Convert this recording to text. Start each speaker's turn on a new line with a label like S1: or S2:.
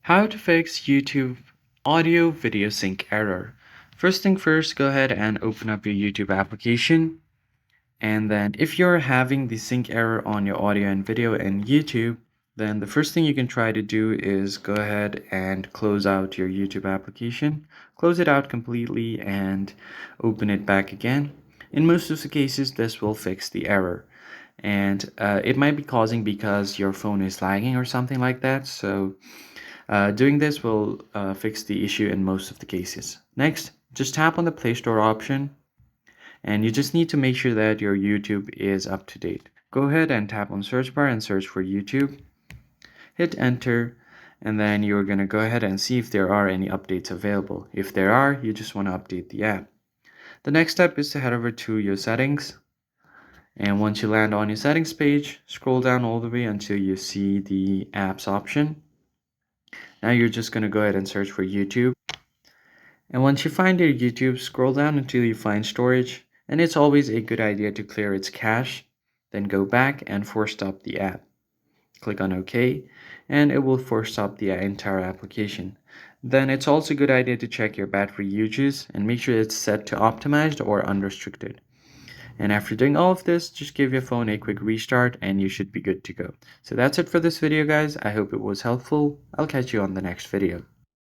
S1: How to fix YouTube audio video sync error. First thing first, go ahead and open up your YouTube application. And then if you're having the sync error on your audio and video in YouTube, then the first thing you can try to do is go ahead and close out your YouTube application. Close it out completely and open it back again. In most of the cases, this will fix the error. And it might be causing because your phone is lagging or something like that. So doing this will fix the issue in most of the cases. Next, just tap on the Play Store option and you just need to make sure that your YouTube is up to date. Go ahead and tap on search bar and search for YouTube. Hit enter and then you're going to go ahead and see if there are any updates available. If there are, you just want to update the app. The next step is to head over to your settings. And once you land on your settings page, scroll down all the way until you see the apps option. Now you're just going to go ahead and search for YouTube. And once you find your YouTube, scroll down until you find storage. And it's always a good idea to clear its cache. Then go back and force stop the app. Click on OK, and it will force stop the entire application. Then it's also a good idea to check your battery usage and make sure it's set to optimized or unrestricted. And after doing all of this, just give your phone a quick restart and you should be good to go. So that's it for this video, guys. I hope it was helpful. I'll catch you on the next video.